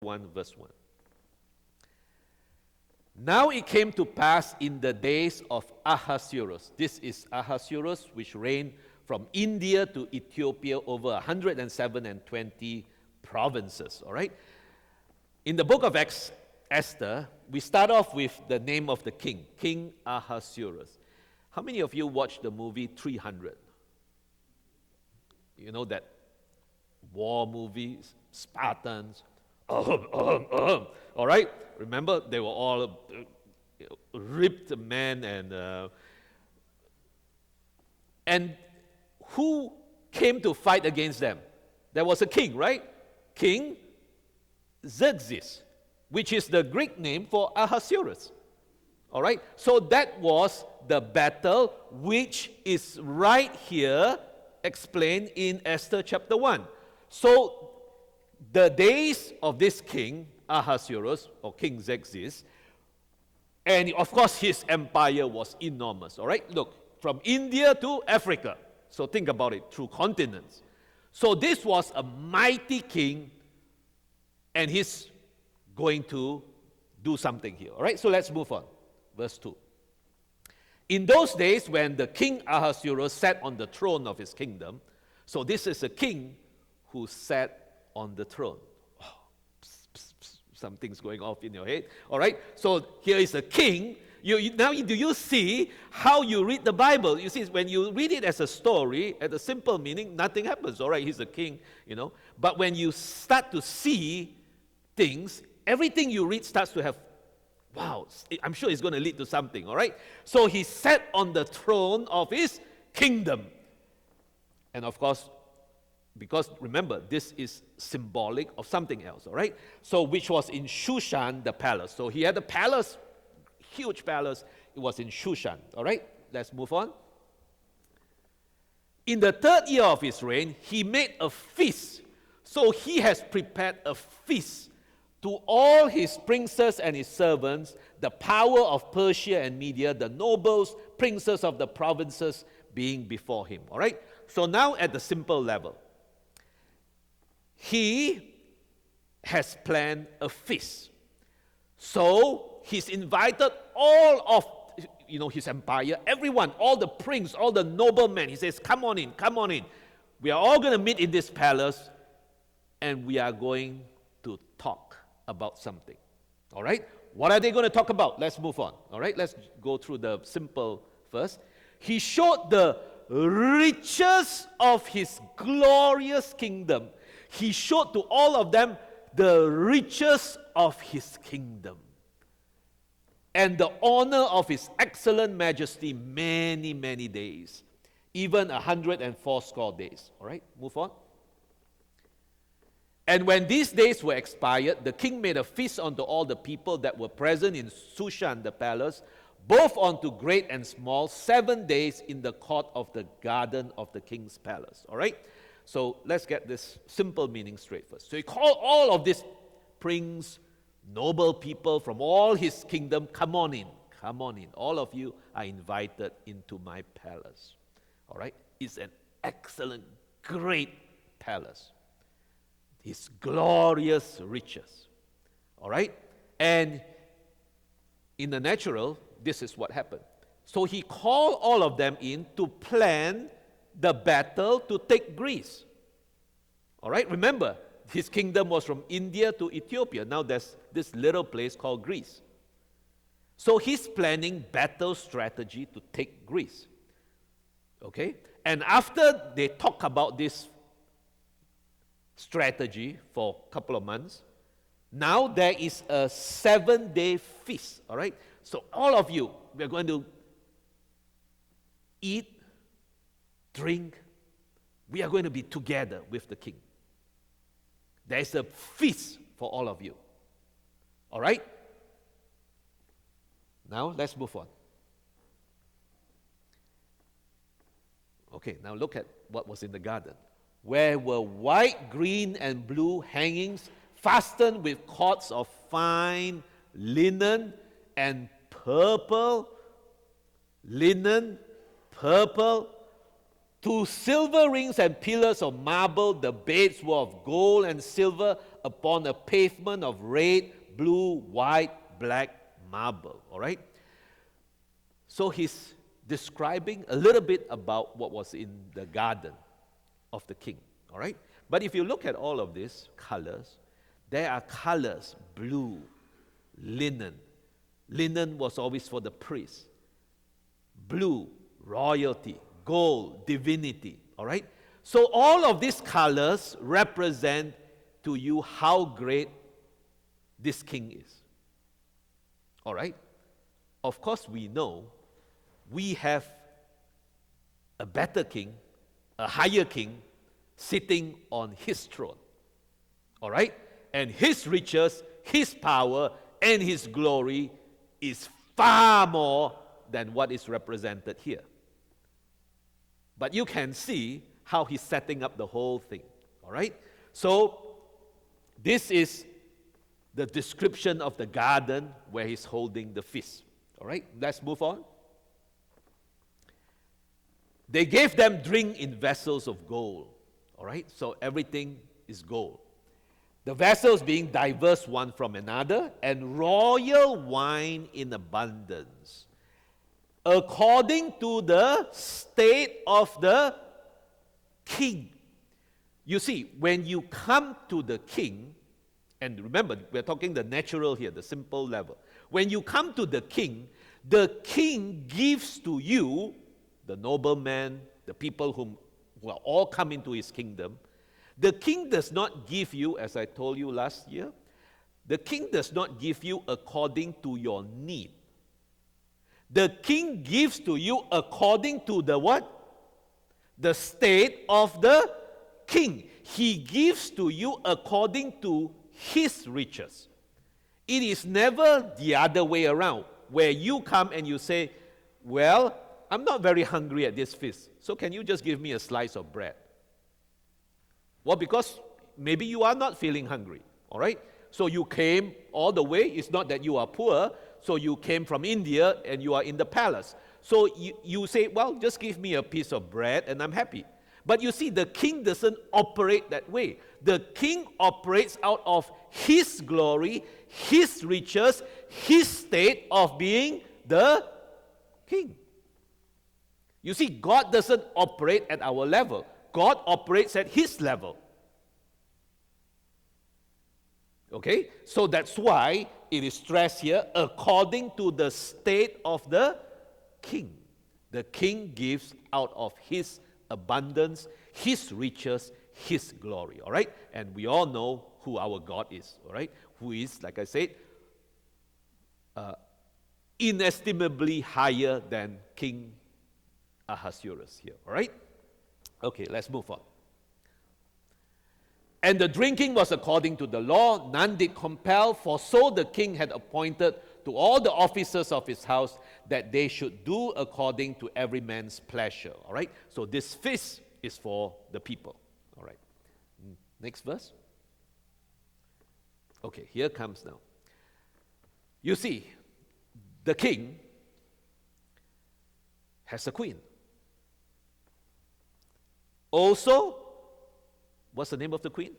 1, verse 1. Now it came to pass in the days of Ahasuerus. This is Ahasuerus, which reigned from India to Ethiopia over 120 provinces. All right? In the book of Esther, we start off with the name of the king, King Ahasuerus. How many of you watched the movie 300? You know that war movie, Spartans. All right? Remember, they were all ripped men, and who came to fight against them? There was a king, right? King Xerxes, which is the Greek name for Ahasuerus. All right? So that was the battle which is right here explained in Esther chapter 1. So the days of this king, Ahasuerus, or King Xerxes, and of course his empire was enormous, all right? Look, from India to Africa. So think about it, through continents. So this was a mighty king, and he's going to do something here, all right? So let's move on. Verse 2. In those days when the king Ahasuerus sat on the throne of his kingdom, so this is a king who sat on the throne. Something's going off in your head. All right? So here is a king. Now, do you see how you read the Bible? You see, when you read it as a story, at a simple meaning, nothing happens. All right, he's a king, you know. But when you start to see things, everything you read starts to have, wow, I'm sure it's going to lead to something. All right? So he sat on the throne of his kingdom. And of course, because remember, this is symbolic of something else, all right? So, which was in Shushan, the palace. So, he had a palace, huge palace. It was in Shushan, all right? Let's move on. In the 3rd year of his reign, he made a feast. So, he has prepared a feast to all his princes and his servants, the power of Persia and Media, the nobles, princes of the provinces being before him, all right? So, now at the simple level, he has planned a feast. So he's invited all of his empire, everyone, all the prince, all the noblemen. He says, come on in, come on in. We are all going to meet in this palace, and we are going to talk about something. All right? What are they going to talk about? Let's move on. All right? Let's go through the simple first. He showed the riches of his glorious kingdom. He showed to all of them the riches of his kingdom and the honor of his excellent majesty many, many days, even 180 days. All right, move on. And when these days were expired, the king made a feast unto all the people that were present in Shushan the palace, both unto great and small, 7 days in the court of the garden of the king's palace. All right? So let's get this simple meaning straight first. So he called all of these prince, noble people from all his kingdom, come on in, come on in. All of you are invited into my palace. All right? It's an excellent, great palace. His glorious riches. All right? And in the natural, this is what happened. So he called all of them in to plan the battle to take Greece. All right, remember, his kingdom was from India to Ethiopia. Now there's this little place called Greece. So he's planning battle strategy to take Greece. Okay? And after they talk about this strategy for a couple of months, now there is a 7-day feast. All right? So all of you, we're going to eat, drink. We are going to be together with the king. There is a feast for all of you. All right? Now let's move on. Okay, now look at what was in the garden. Where were white, green, and blue hangings fastened with cords of fine linen and purple, linen, purple, 2 silver rings and pillars of marble. The beds were of gold and silver. upon a pavement of red, blue, white, black marble. All right? So he's describing a little bit about what was in the garden of the king. All right? But if you look at all of these colors, there are colors: blue, linen. Linen was always for the priest. Blue, royalty. Gold, divinity. All right? So all of these colors represent to you how great this king is. All right? Of course, we know we have a better king, a higher king, sitting on his throne. All right? And his riches, his power, and his glory is far more than what is represented here. But you can see how he's setting up the whole thing. All right? So, this is the description of the garden where he's holding the feast. All right? Let's move on. They gave them drink in vessels of gold. All right? So everything is gold. The vessels being diverse one from another, and royal wine in abundance, according to the state of the king. You see, when you come to the king, and remember, we're talking the natural here, the simple level. When you come to the king gives to you, the nobleman, the people who are all come into his kingdom. The king does not give you, as I told you last year, the king does not give you according to your need. The king gives to you according to the what? The state of the king. He gives to you according to his riches. It is never the other way around, where you come and you say, well, I'm not very hungry at this feast, so can you just give me a slice of bread? Well, because maybe you are not feeling hungry, all right? So you came all the way. It's not that you are poor, so you came from India and you are in the palace. So you say, well, just give me a piece of bread and I'm happy. But you see, the king doesn't operate that way. The king operates out of his glory, his riches, his state of being the king. You see, God doesn't operate at our level. God operates at his level. Okay? So that's why it is stressed here, according to the state of the king. The king gives out of his abundance, his riches, his glory. All right? And we all know who our God is. All right? Who is, like I said, inestimably higher than King Ahasuerus here. All right? Okay, let's move on. And the drinking was according to the law, none did compel, for so the king had appointed to all the officers of his house that they should do according to every man's pleasure. All right? So this feast is for the people. All right. Next verse. Okay, here comes now. You see, the king has a queen. Also, what's the name of the queen?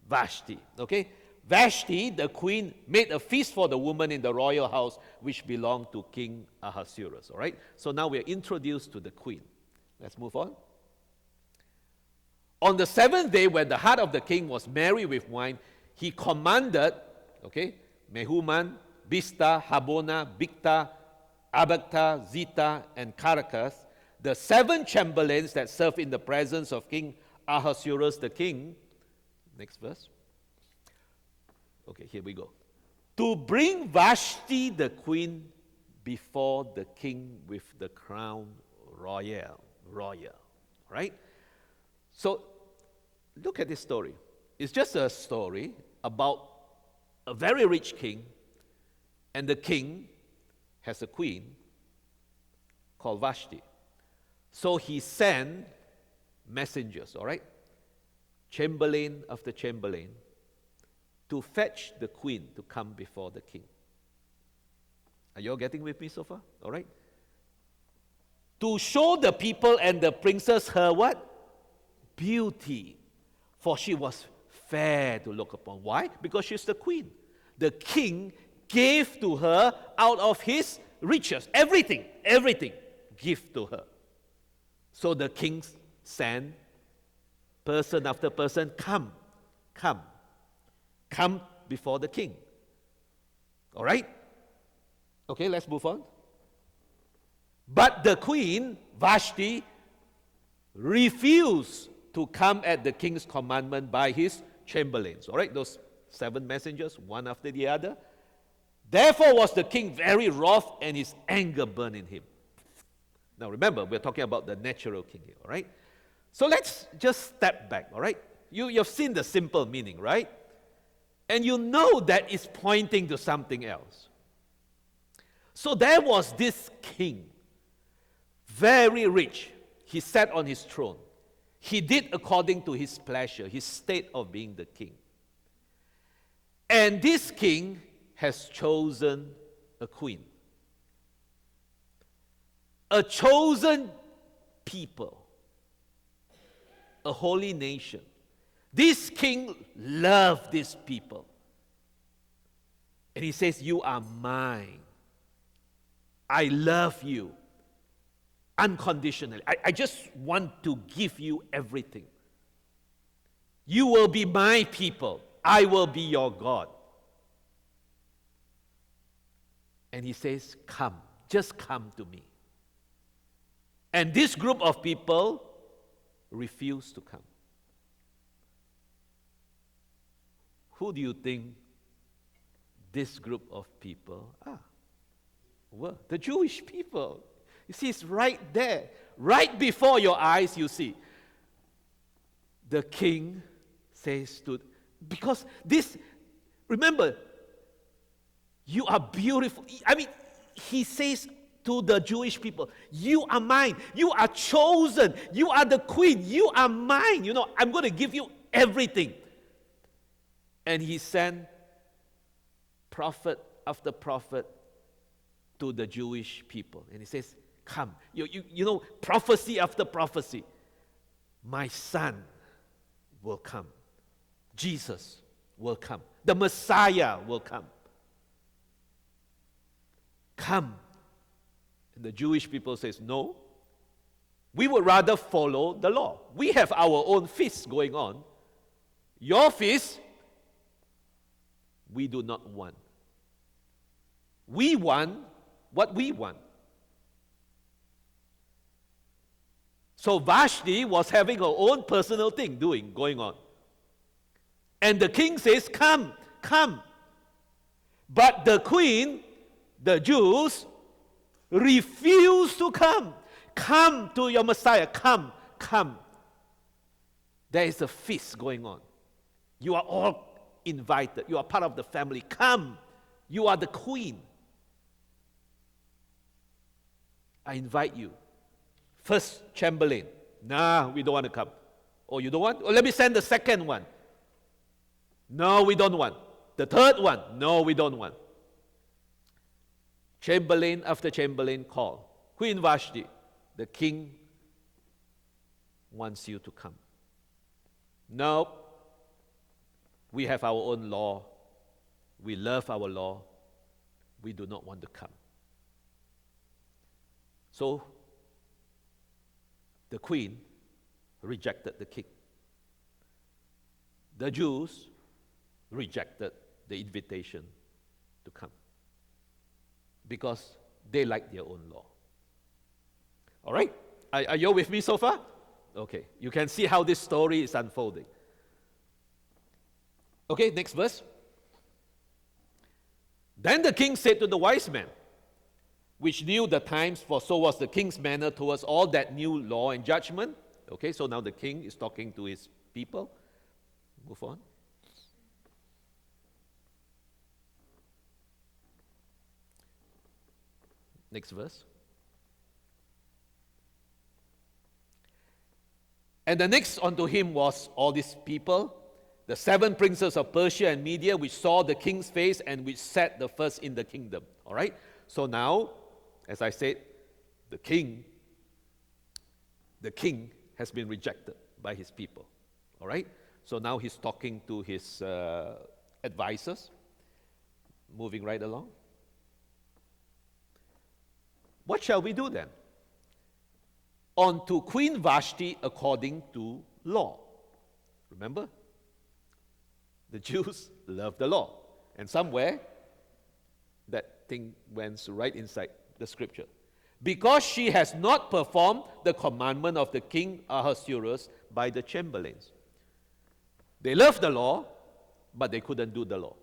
Vashti. Okay? Vashti, the queen, made a feast for the woman in the royal house which belonged to King Ahasuerus. All right? So now we are introduced to the queen. Let's move on. On the seventh day, when the heart of the king was merry with wine, he commanded, okay, Mehuman, Bista, Habona, Bigta, Abagta, Zita, and Caracas, the 7 chamberlains that served in the presence of King Ahasuerus the king. Next verse. Okay, here we go. To bring Vashti the queen before the king with the crown royal. Right? So, look at this story. It's just a story about a very rich king, and the king has a queen called Vashti. So he sent messengers, all right? Chamberlain after chamberlain, to fetch the queen to come before the king. Are you all getting with me so far? All right? To show the people and the princess her what? Beauty. For she was fair to look upon. Why? Because she's the queen. The king gave to her out of his riches. Everything, give to her. So the king sent person after person, come before the king. All right? Okay, let's move on. But the queen, Vashti, refused to come at the king's commandment by his chamberlains. All right, those 7 messengers, one after the other. Therefore was the king very wroth, and his anger burned in him. Now remember, we're talking about the natural king here, all right? So let's just step back, all right? You've seen the simple meaning, right? And you know that it's pointing to something else. So there was this king, very rich. He sat on his throne. He did according to his pleasure, his state of being the king. And this king has chosen a queen. A chosen people. A holy nation. This king loved these people. And he says, you are mine. I love you unconditionally. I just want to give you everything. You will be my people. I will be your God. And he says, come. Just come to me. And this group of people refused to come. Who do you think this group of people are? Well, the Jewish people. You see, it's right there. Right before your eyes, you see. The king says to, because this, remember, you are beautiful. I mean, he says to the Jewish people, you are mine. You are chosen. You are the queen. You are mine. You know, I'm going to give you everything. And he sent prophet after prophet to the Jewish people. And he says, come. You know, prophecy after prophecy. My son will come. Jesus will come. The Messiah will come. Come. And the Jewish people says, no. We would rather follow the law. We have our own feast going on. Your feast, we do not want. We want what we want. So Vashti was having her own personal thing going on. And the king says, come, come. But the queen, the Jews, refused to come. Come to your Messiah. Come, come. There is a feast going on. You are all invited. You are part of the family. Come. You are the queen. I invite you. First chamberlain. Nah, we don't want to come. Oh, you don't want? Oh, let me send the second one. No, we don't want. The third one. No, we don't want. Chamberlain after chamberlain call. Queen Vashti, the king wants you to come. No, we have our own law. We love our law. We do not want to come. So, the queen rejected the king. The Jews rejected the invitation to come because they like their own law. All right? Are you with me so far? Okay. You can see how this story is unfolding. Okay, next verse. Then the king said to the wise men, which knew the times, for so was the king's manner towards all that knew law and judgment. Okay, so now the king is talking to his people. Move on. Next verse. And the next unto him was all these people, the 7 princes of Persia and Media, which saw the king's face and which sat the first in the kingdom. All right? So now, as I said, the king has been rejected by his people. All right? So now he's talking to his advisors. Moving right along. What shall we do then? On to Queen Vashti according to law. Remember? The Jews love the law. And somewhere, that thing went right inside the scripture. Because she has not performed the commandment of the king Ahasuerus by the chamberlains. They loved the law, but they couldn't do the law.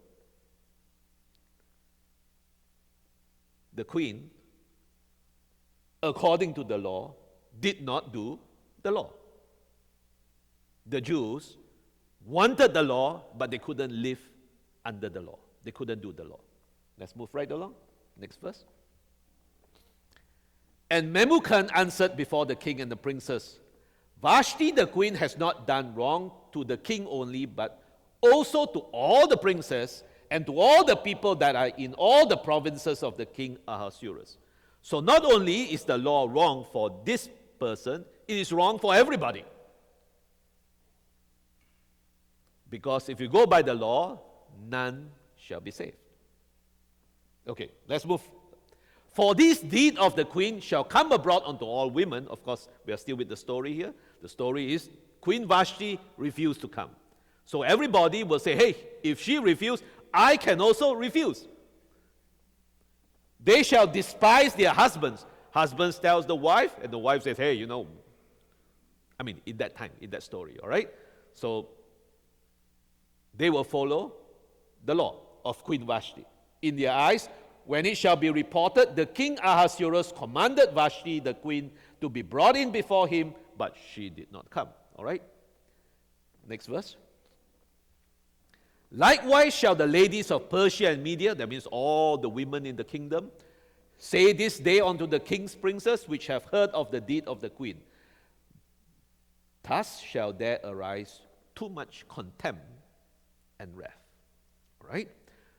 The queen, according to the law, did not do the law. The Jews wanted the law, but they couldn't live under the law. They couldn't do the law. Let's move right along. Next verse. And Memucan answered before the king and the princes, Vashti the queen has not done wrong to the king only, but also to all the princes and to all the people that are in all the provinces of the king Ahasuerus. So not only is the law wrong for this person, it is wrong for everybody. Because if you go by the law, none shall be saved. Okay, let's move. For this deed of the queen shall come abroad unto all women. Of course, we are still with the story here. The story is Queen Vashti refused to come. So everybody will say, hey, if she refused, I can also refuse. They shall despise their husbands. Husbands tells the wife, and the wife says, hey, in that time, in that story, all right? So they will follow the law of Queen Vashti. In their eyes, when it shall be reported, the king Ahasuerus commanded Vashti, the queen, to be brought in before him, but she did not come. All right? Next verse. Likewise shall the ladies of Persia and Media, that means all the women in the kingdom, say this day unto the king's princes, which have heard of the deed of the queen. Thus shall there arise too much contempt and wrath. All right?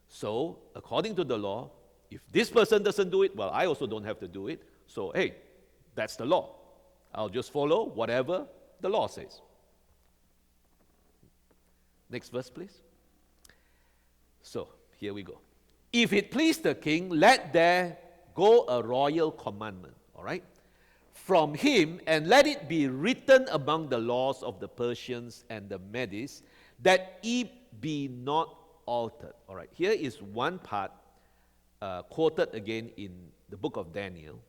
So, according to the law, if this person doesn't do it, well, I also don't have to do it. So, hey, that's the law. I'll just follow whatever the law says. Next verse, please. So, here we go. If it please the king, let there go a royal commandment, all right, from him, and let it be written among the laws of the Persians and the Medes, that it be not altered. All right, here is one part quoted again in the book of Daniel.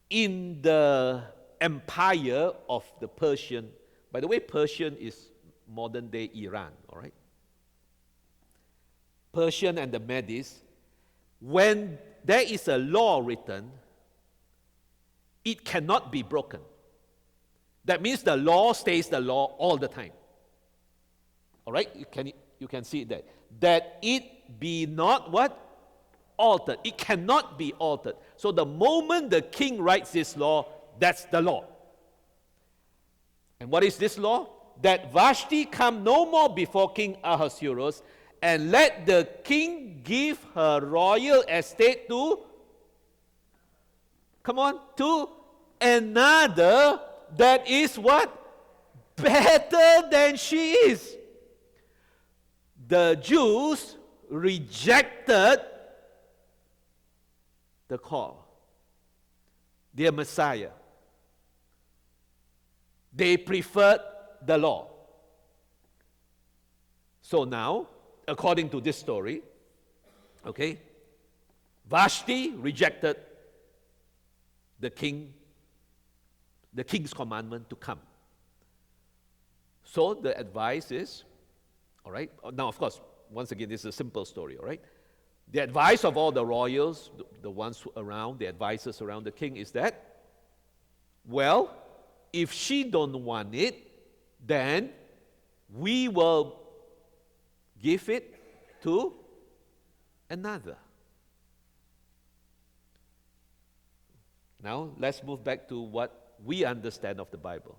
In the empire of the Persian, by the way, Persian is modern day Iran, all right? Persian and the Medes, when there is a law written, it cannot be broken. That means the law stays the law all the time. All right? You can see that. That it be not what? Altered. It cannot be altered. So the moment the king writes this law, that's the law. And what is this law? That Vashti come no more before King Ahasuerus, and let the king give her royal estate to, come on, to another that is what? Better than she is. The Jews rejected the call, their Messiah. They preferred the law. So now, according to this story, okay, Vashti rejected the king's commandment to come. So the advice is, all right, now of course, once again, this is a simple story, all right? The advice of all the royals, the ones around, the advisors around the king is that, well, if she don't want it, then we will give it to another. Now, let's move back to what we understand of the Bible.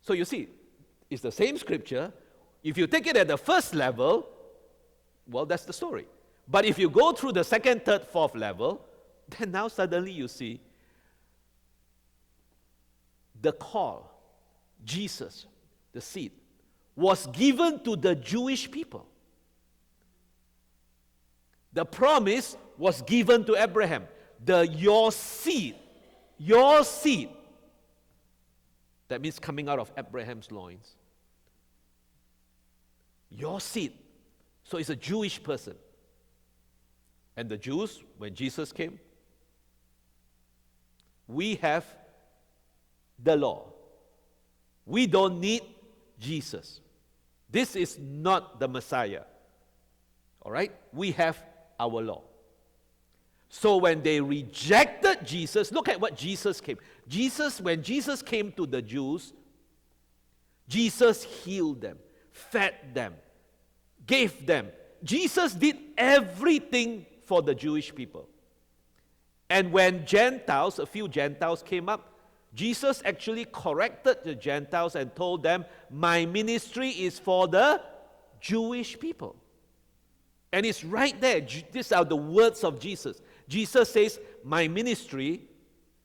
So you see, it's the same scripture. If you take it at the first level, well, that's the story. But if you go through the second, third, fourth level, then now suddenly you see the call, Jesus, the seed, was given to the Jewish people. The promise was given to Abraham. Your seed. That means coming out of Abraham's loins. Your seed. So it's a Jewish person. And the Jews, when Jesus came, we have the law. We don't need Jesus. This is not the Messiah. All right? We have our law. So when they rejected Jesus, look at what Jesus came. When Jesus came to the Jews, Jesus healed them, fed them, gave them. Jesus did everything for the Jewish people. And when a few Gentiles came up, Jesus actually corrected the Gentiles and told them, my ministry is for the Jewish people. And it's right there. These are the words of Jesus. Jesus says, my ministry,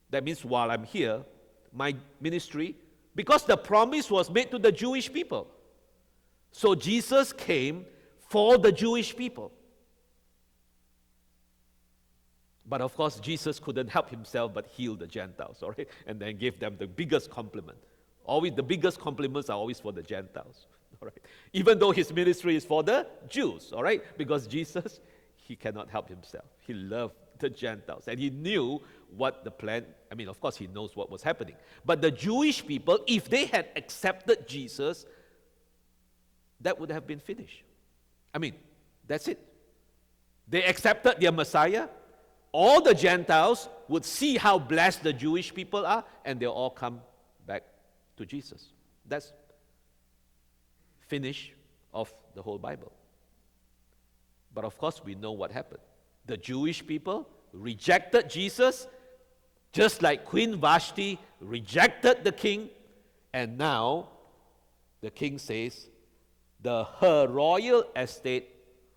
that means while I'm here, my ministry, because the promise was made to the Jewish people. So Jesus came for the Jewish people. But of course, Jesus couldn't help himself but heal the Gentiles, all right? And then gave them the biggest compliment. Always, the biggest compliments are always for the Gentiles, all right? Even though his ministry is for the Jews, all right? Because Jesus, he cannot help himself. He loved the Gentiles. And he knew what the plan, of course, he knows what was happening. But the Jewish people, if they had accepted Jesus, that would have been finished. That's it. They accepted their Messiah. All the Gentiles would see how blessed the Jewish people are, and they'll all come back to Jesus. That's finish of the whole Bible. But of course, we know what happened. The Jewish people rejected Jesus, just like Queen Vashti rejected the king, and now the king says her royal estate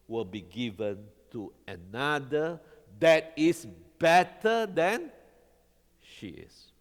will be given to another that is better than she is.